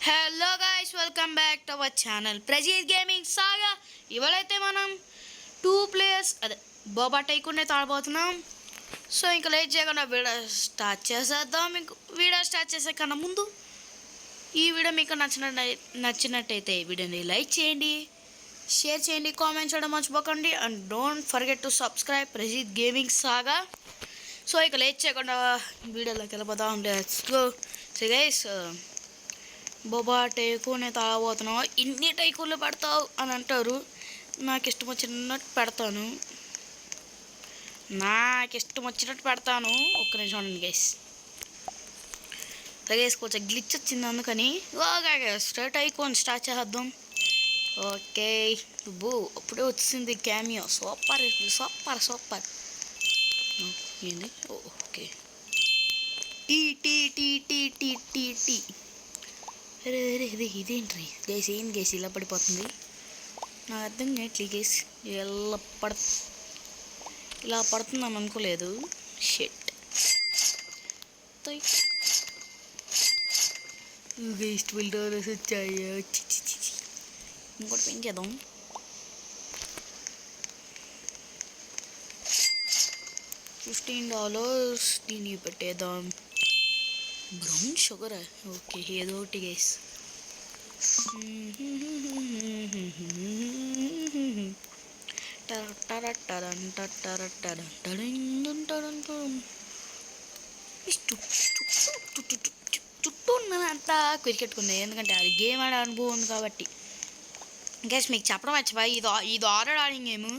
Hello guys, welcome back to our channel Prajeet gaming saga. ఇవాళైతే మనం 2 players boba tycoon అయితే ఆడబోతున్నాం. సో ఇంకా లేట్ చేయకుండా వీడియో స్టార్ట్ చేసేద్దాం. మీకు వీడియో స్టార్ట్ చేసే కన్నా ముందు ఈ వీడియో మీకు నచ్చినట్టయితే వీడియోని లైక్ చేయండి, షేర్ చేయండి, కామెంట్ చేయడం మర్చిపోకండి. And don't forget to subscribe Prajeet gaming saga. So ఇక లేట్ చేయకుండా వీడియోలోకి వెళ్ళిపోతాం. Let's go. So guys, boba tycoon అయితే ఆడబోతున్నావు. ఇన్ని టైకూన్లు పెడతావు అని అంటారు. నాకు ఇష్టం వచ్చినట్టు పెడతాను. ఒక్క నిమిషం ఉండండి గైస్. గైస్ కొంచెం గ్లిచ్ వచ్చింది, అందుకని ఓకే స్టార్ట్ టైకూన్ స్టార్ట్ చేద్దాం. ఓకే బూ అప్పుడే వచ్చింది క్యామియో. Super super super. ఏంది? Okay tea tea tea tea tea tea tea ఇదేంటి గేస్? ఏం గేస్ ఇలా పడిపోతుంది? నాకు అర్థం కావట్లే గేస్. ఇలా పడుతుందని అనుకోలేదు. షెట్ గేస్ $12 వచ్చాయో. ఇంకోటి పెంచేద్దాం. $15 దీన్ని పెట్టేద్దాం. Brown sugar. ఓకే ఏదో ఒకటి గైస్. చుట్టూ ఉన్నదంతా క్రికెట్కుంది, ఎందుకంటే అది గేమ్ ఆడే అనుభవం ఉంది కాబట్టి. గైస్ మీకు చెప్పడం మర్చిపోయి, ఇది ఆల్రెడీ ఆడిన గేమ్.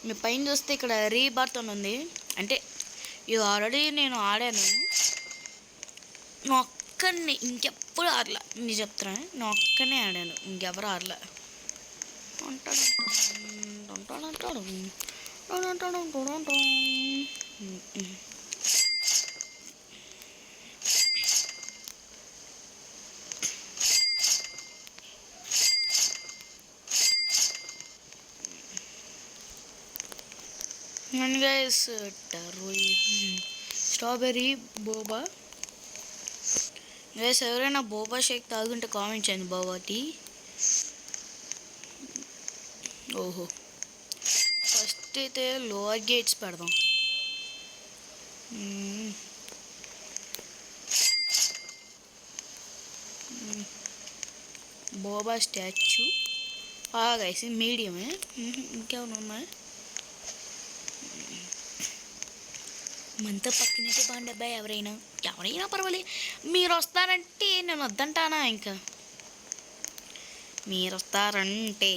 మీ పైన చూస్తే ఇక్కడ రీబర్త్ అని ఉంది. అంటే ఇది ఆల్రెడీ నేను ఆడాను. నేను ఒక్కడిని, ఇంకెప్పుడు ఆడలా. నేను చెప్తున్నాను, నేను ఒక్కనే ఆడాను, ఇంకెవరు ఆడలా. Guys strawberry boba. గైస్ ఎవరైనా బోబా షేక్ తాగుంటే కామెంట్ చేయండి. Boba tea. ఓహో ఫస్ట్ అయితే లోవర్ గేట్స్ పెడదాం. బోబా స్టాచ్యూ గైస్ మీడియమే. ఇంకేమైనా ఉన్నాయి? మనతో పక్కనైతే బాగుంది అబ్బాయి. ఎవరైనా పర్వాలేదు. మీరు వస్తారంటే నేను వద్దంటానా? ఇంకా మీరు వస్తారంటే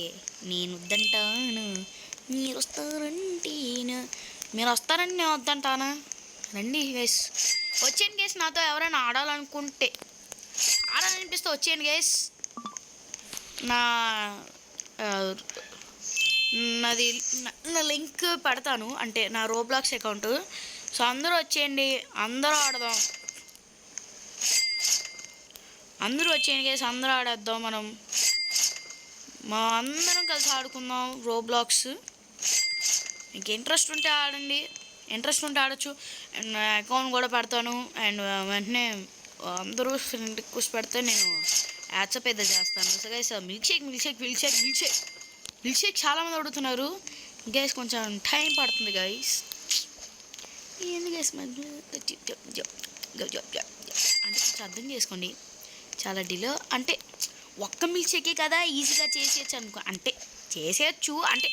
నేను వద్దంటాను. మీరు వస్తారంటే నేను వద్దంటానా? రండి గైస్, వచ్చేయండి గైస్. నాతో ఎవరైనా ఆడాలనిపిస్తే వచ్చేయండి గైస్. నా లింక్ పెడతాను, అంటే నా రోబ్లాక్స్ అకౌంట్. సో అందరూ వచ్చేయండి, అందరూ ఆడదాం. అందరూ వచ్చేయండి గైస్, అందరూ ఆడేద్దాం. అందరం కలిసి ఆడుకుందాం రోబ్లాక్స్. మీకు ఇంట్రెస్ట్ ఉంటే ఆడండి, ఇంట్రెస్ట్ ఉంటే ఆడచ్చు. అండ్ అకౌంట్ కూడా పెడతాను. అండ్ వెంటనే అందరూ ఫ్రెండ్ రిక్వెస్ట్ పెడితే నేను యాక్సెప్ట్ అయితే చేస్తాను. సో గైస్ మిల్క్ షేక్ చాలామంది అడుగుతున్నారు గైస్. కొంచెం టైం పడుతుంది గైస్. ఏంది గైస్ అంటే కొంచెం అర్థం చేసుకోండి. చాలా డిలే. అంటే ఒక్క మిల్క్ షేకే కదా, ఈజీగా చేసేయచ్చు అనుకో. అంటే చేసేయచ్చు అంటే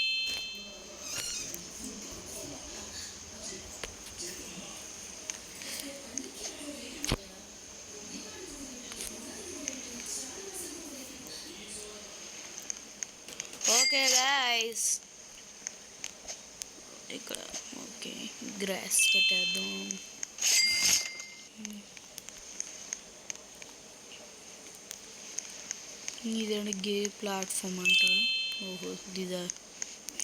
ఓకే గైస్. ఇక్కడ ఓకే గ్రాస్ పెట్టేద్దాం. ఇదేంటి గే ప్లాట్ఫామ్ అంట. ఓహో ఇదా?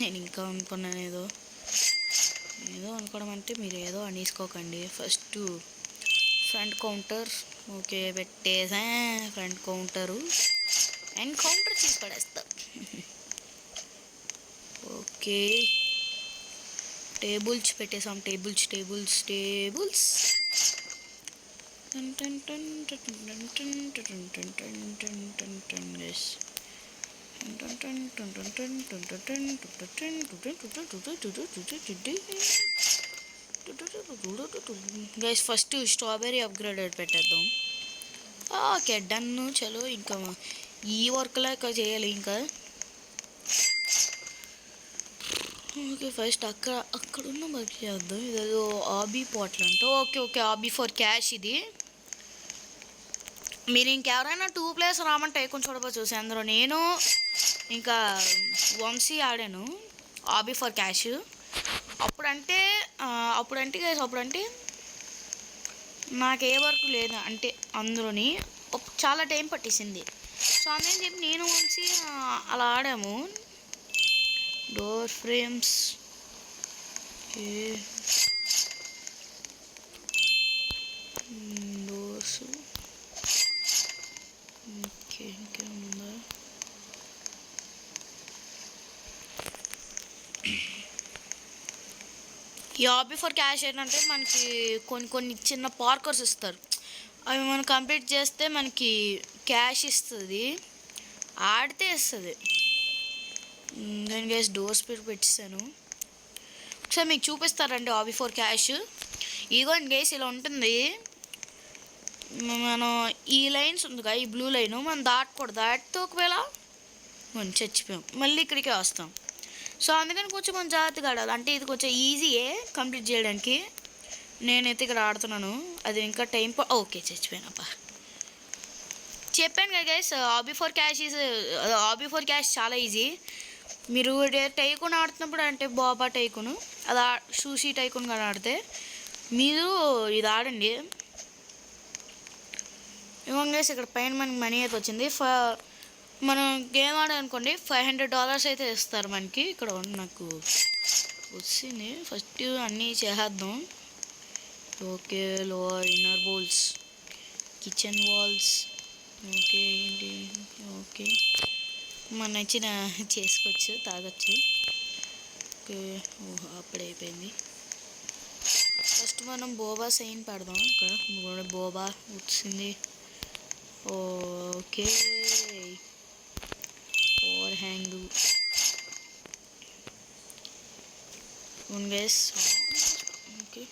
నేను ఇంకా అనుకున్నాను ఏదో అనుకోవడం. అంటే మీరు ఏదో అనేసుకోకండి. ఫస్ట్ ఫ్రంట్ కౌంటర్ ఓకే పెట్టేసా. ఫ్రంట్ కౌంటరు అండ్ కౌంటర్ చేసి పడేస్తా. ఓకే టేబుల్స్ పెట్టేసాం. Tables guys first strawberry upgraded పెట్టేద్దాం. Okay done. చలో ఇంకా ఈ వర్క్లో ఇంకా చేయాలి ఇంకా. ఓకే ఫస్ట్ అక్కడున్న వర్క్ చేద్దాం. ఇదేదో ఆబీ పాట్లు అంట. ఓకే ఓకే ఆబీ ఫర్ క్యాష్ ఇది. మీరు ఇంకెవరైనా 2 ప్లేయర్స్ రామంటే కొంచెం చూడవచ్చు చూసి అందరూ. నేను ఇంకా వంశీ ఆడాను ఆబీ ఫర్ క్యాష్. అప్పుడంటే నాకు ఏ వర్క్ లేదు అంటే అందులోని చాలా టైం పట్టేసింది. సో అందుకని చెప్పి నేను వంశీ అలా ఆడాము. డోర్ ఫ్రేమ్స్ డోర్స్ ఓకే ఇంకేముందా. ఈ హాబీ ఫర్ క్యాష్ ఏంటంటే మనకి కొన్ని చిన్న పార్కర్స్ ఇస్తారు. అవి మనం కంప్లీట్ చేస్తే మనకి క్యాష్ ఇస్తుంది, ఆడితే ఇస్తుంది. నేను గైస్ డోర్ స్పీడ్ పెట్టేసాను. ఒకసారి మీకు చూపిస్తారండి హాబీ ఫర్ క్యాష్. ఇదిగోండి గైస్ ఇలా ఉంటుంది. మనం ఈ లైన్స్ ఉందిగా ఈ బ్లూ లైన్ మనం దాటకూడదు. దాటితే ఒకవేళ మనం చచ్చిపోయాం మళ్ళీ ఇక్కడికే వస్తాం. సో అందుకని కొంచెం మనం జాగ్రత్తగా ఆడాలి. అంటే ఇది కొంచెం ఈజీయే కంప్లీట్ చేయడానికి. నేనైతే ఇక్కడ ఆడుతున్నాను. అది ఇంకా టైం ఓకే చచ్చిపోయానప్పా. చెప్పాను కదా గైస్ హాబీ ఫర్ క్యాష్ చాలా ఈజీ. మీరు టైకూన్ ఆడుతున్నప్పుడు అంటే బాబా టైకూను అది సూషీ టైకూన్ కానీ ఆడితే మీరు ఇది ఆడండి. ఇవ్వండి గైస్ ఇక్కడ పైన మనకి మనీ అయితే వచ్చింది. మనం గేమ్ ఆడాలనుకోండి $500 అయితే ఇస్తారు మనకి. ఇక్కడ నాకు వచ్చింది. ఫస్ట్ అన్నీ చేసేద్దాం. Okay lower inner bowls kitchen walls okay ఏంటి ఓకే మన నచ్చిన చేసుకోవచ్చు తాగొచ్చు. ఓకే ఓహో అప్పుడే అయిపోయింది. ఫస్ట్ మనం బోబా సైన్ పెడదాం. ఇక్కడ బోబా వచ్చింది. Okay over hang guys. Okay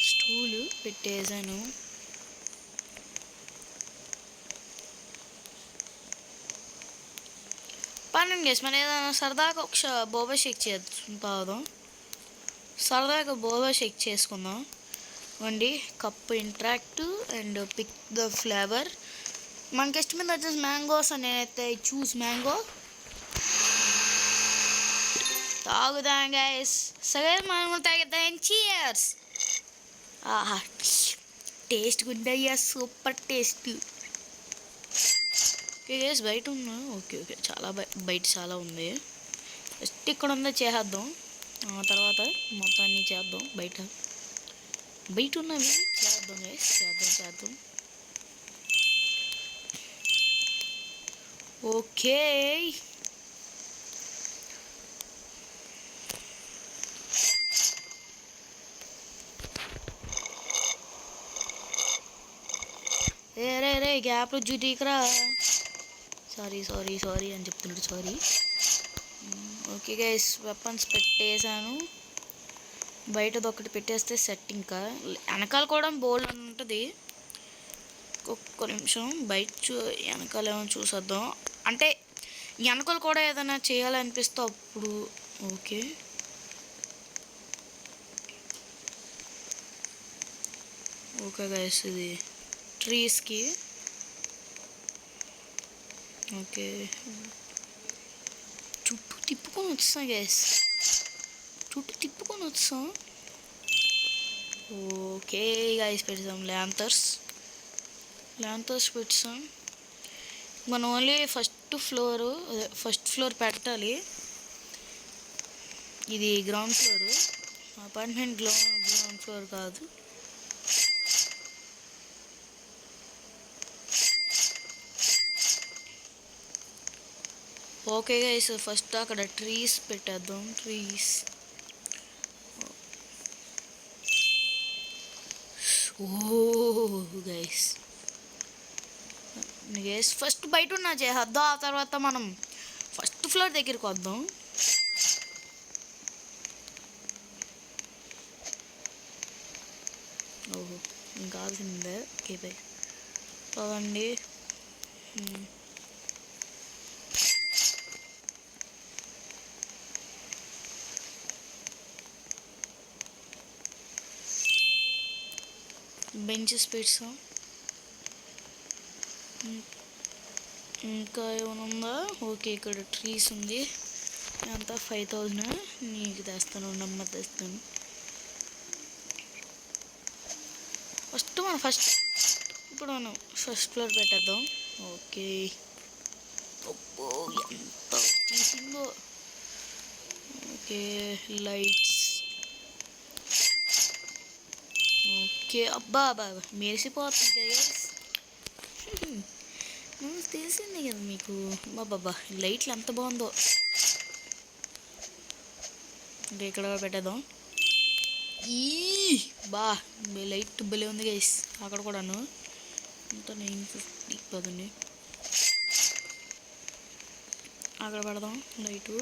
stool పెట్టేసాను. పన్నెండు గైస్ మనం ఏదైనా సరదాగా ఒకసారి బోబా షేక్ తాగుదాం. సరదాగా బోబా షేక్ చేసుకుందాం. వండి cup interact and pick the flavour. మనకి ఇష్టమైన వచ్చేసి మ్యాంగోస్. నేనైతే చూస్ మ్యాంగో తాగుదాం గైస్. సరే మనం తాగుదాం. చీయర్స్. ఆహా టేస్ట్ గుండయ్యా సూపర్ టేస్ట్. ఓకే గైస్ బయట ఉన్నా. ఓకే ఓకే చాలా బయట చాలా ఉంది. జస్ట్ ఇక్కడ ఉందో చేసేద్దాం. తర్వాత మొత్తాన్ని చేద్దాం. బయట ఉన్నవి చేద్దాం గైస్. చేద్దాం. ఓకే రే గ్యాప్లో జుటీకరా. సారీ అని చెప్తున్నాడు. సారీ. ఓకే గైస్ వెపన్స్ పెట్టేశాను. బయటది ఒకటి పెట్టేస్తే సెట్. ఇంకా వెనకాల కూడా బోల్డ్ అని ఉంటుంది. ఒక్క నిమిషం వెనకాల ఏమో చూసేద్దాం. అంటే వెనకాల కూడా ఏదైనా చేయాలనిపిస్తే అప్పుడు. ఓకే గైస్ ఇది ట్రీస్కి. ఓకే చుట్టూ తిప్పుకొని వచ్చాం గైస్. ఓకే గైస్ పెడతాం ల్యాంతర్స్ పెట్టాం. మనం ఓన్లీ ఫస్ట్ ఫ్లోర్ పెట్టాలి. ఇది ground floor. Apartment ground floor కాదు. ఓకే గైస్ ఫస్ట్ అక్కడ ట్రీస్ పెట్టేద్దాం. ఓ గైస్ గైస్ ఫస్ట్ బయట ఉన్న చేద్దాం, ఆ తర్వాత మనం ఫస్ట్ ఫ్లోర్ దగ్గరికి వద్దాం. ఓహో ఇంకా కావాల్సిందే. ఓకే బై పదండి. బెంచెస్ పెట్సాం. ఇంకా ఏమైనా ఉందా? ఓకే ఇక్కడ ట్రీస్ ఉంది. అంతా 5000 నీకు తెస్తాను, నెమ్మది తెస్తాను. ఇప్పుడు మనం ఫస్ట్ ఫ్లోర్ పెట్టేద్దాం. ఓకే అబ్బో ఎంత తీసిందో. Okay lights. ఓకే అబ్బా అబ్బా మెరిసిపోతుంది గైస్. తెలిసింది కదా మీకు. బాబా లైట్లు ఎంత బాగుందో. ఇంకా ఇక్కడ పెట్టేద్దాం. ఈ బా లైట్ భలే ఉంది గైస్. అక్కడ కూడాను అంతా 950 పదండి. అక్కడ పెడదాం లైటు.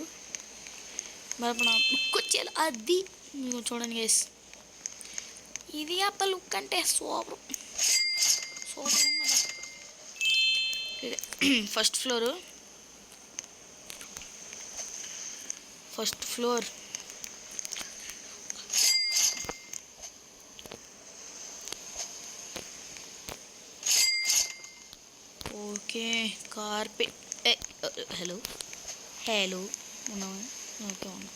మరి అప్పుడు లుక్ వచ్చేయాలి. అది మీకు చూడండి గైస్, ఇది అప్ప లుక్ అంటే సూపర్ సూపర్ ఉన్నదా. First floor okay carpet. Hello ఉన్నావా? ఓకే ఉన్నా.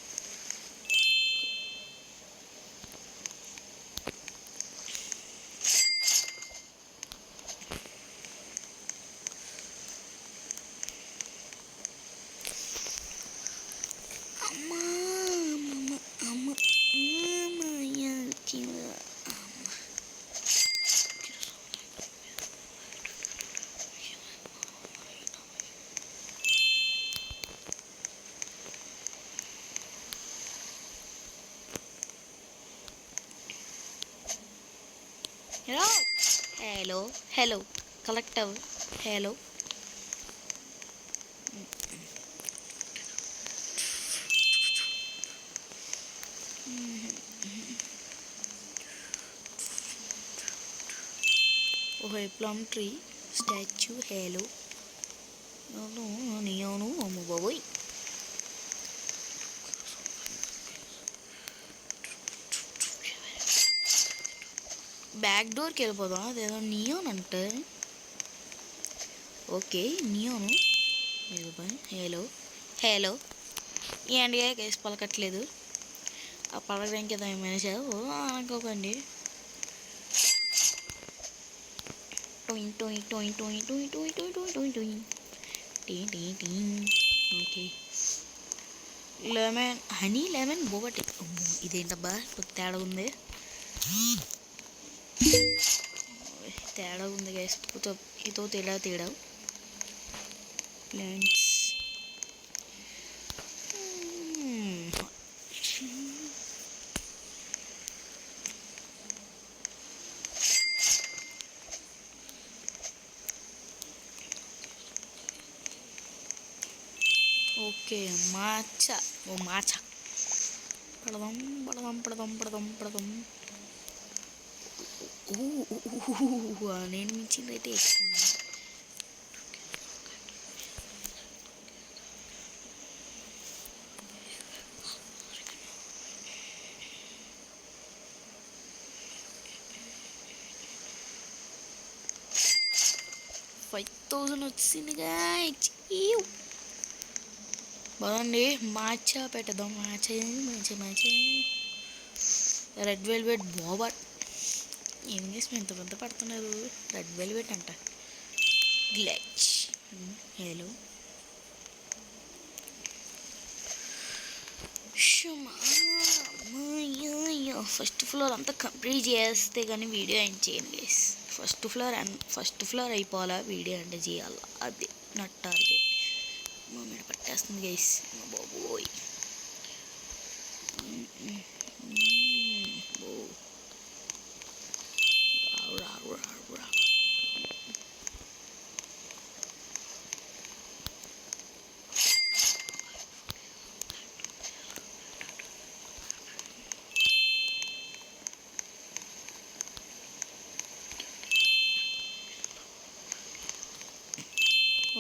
Hello collector hello. ఓహో ప్లమ్ ట్రీ స్టాచ్యూ. హలో నేను అమ్మ బాబోయ్. బ్యాక్ డోర్కి వెళ్ళిపోదాం. అదేదో నియోన్ అంటే. Okay neon. హలో ఏంటి కేసు పలకట్లేదు. ఆ పలకడానికి ఏదో మనిషి అనుకోకండి. Okay lemon honey lemon boba tea. ఇదేంటబ్బా కొద్ది తేడా ఉంది గైస్. ఇదో తేడా ప్లాంట్స్. ఓకే మాచ పడదాం. నేను మించిందైతే 5000 వచ్చింది గాయ్స్. బాగుంది. మాచా పెట్టదాం. Matcha red velvet boba tea. ఏం చేసి ఎంత పెద్ద పడుతున్నారు. రెడ్ వెల్వెట్ అంట. గ్లెచ్. హలో ఫస్ట్ ఫ్లోర్ అంతా కంప్లీట్ చేస్తే కానీ వీడియో ఏం చేయను గైస్. ఫస్ట్ ఫ్లోర్ అయిపోవాలా వీడియో అంటే చేయాలా. అది నా టార్గెట్. మా మీద పట్టేస్తుంది గైస్. బాబోయ్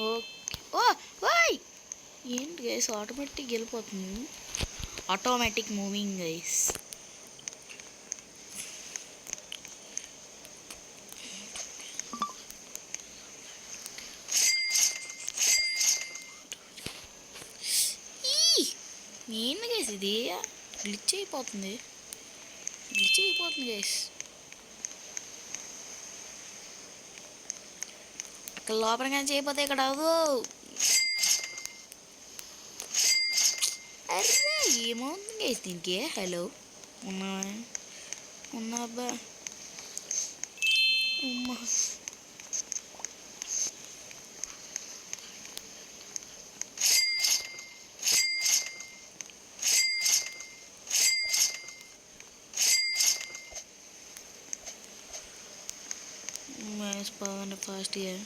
ఓకే. ఓయ్ ఏంటి గైస్ ఆటోమేటిక్ వెళ్ళిపోతుంది. Automatic moving guys. ఏంటి గైస్ ఇది గ్లిచ్ అయిపోతుంది గైస్. ఇక్కడ లోపల కానీ చేయకపోతే ఇక్కడ అవ్వు. అరే ఏమవుతుంది గైస్ దీనికి. హలో ఉన్నా అబ్బా అమ్మా. spawn fast here.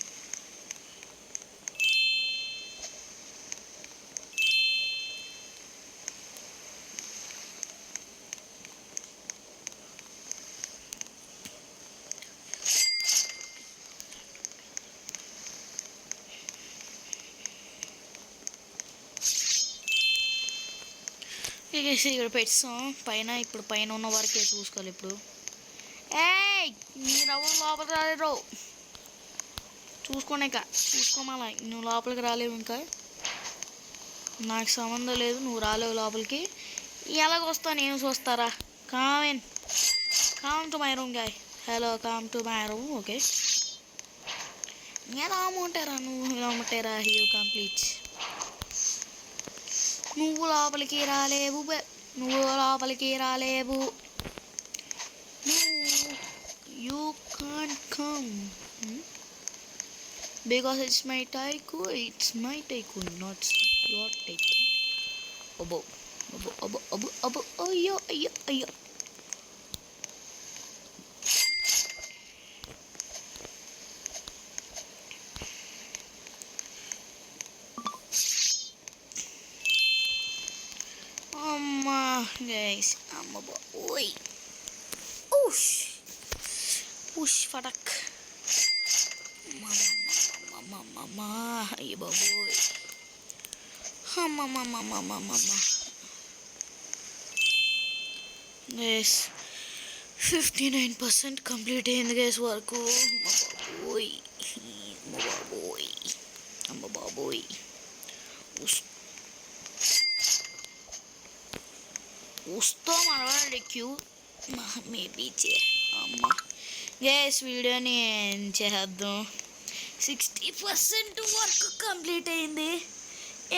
ఇక్కడ పెట్టాం పైన. ఇప్పుడు పైన ఉన్న వరకే చూసుకోవాలి. ఇప్పుడు మీరు ఎవరు లోపలికి రాలేరు చూసుకోనిక. చూసుకోమాల నువ్వు లోపలికి రాలేవు. ఇంకా నాకు సంబంధం లేదు, నువ్వు రాలేవు లోపలికి. ఎలాగొస్తా నేను చూస్తారా. Come to my room guys. Hello come to my room. Okay ఎలా అమ్ముంటారా నువ్వు అమ్ముంటారా. You complete. నువ్వు లోపలికి రాలేవు. You can't come because it's my tycoon, not your tycoon. Abo. Ayyo. Guys, boy. Push fadak. Mama. Ayo boy. Mama. Guys, 59% complete అయింది guys work. బాబోయ్. వస్తా మనవాడి queue maybe అమ్మ. గ్యాస్ వీడియోని చేద్దాం. 60% వర్క్ కంప్లీట్ అయింది.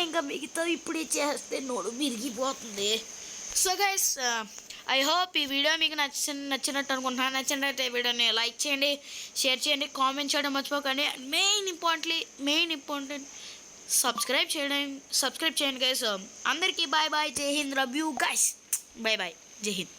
ఇంకా మిగతా ఇప్పుడే చేస్తే నోడు విరిగిపోతుంది. సో గైస్ ఐ హోప్ ఈ వీడియో మీకు నచ్చినట్టు అనుకుంటున్నాను. నచ్చినట్లయితే వీడియోని లైక్ చేయండి, షేర్ చేయండి, కామెంట్ చేయడం మర్చిపోకండి. మెయిన్ ఇంపార్టెంట్ సబ్స్క్రైబ్ చేయండి గైస్. అందరికీ bye. Jai Hind. Love you guys. Bye. Jai Hind.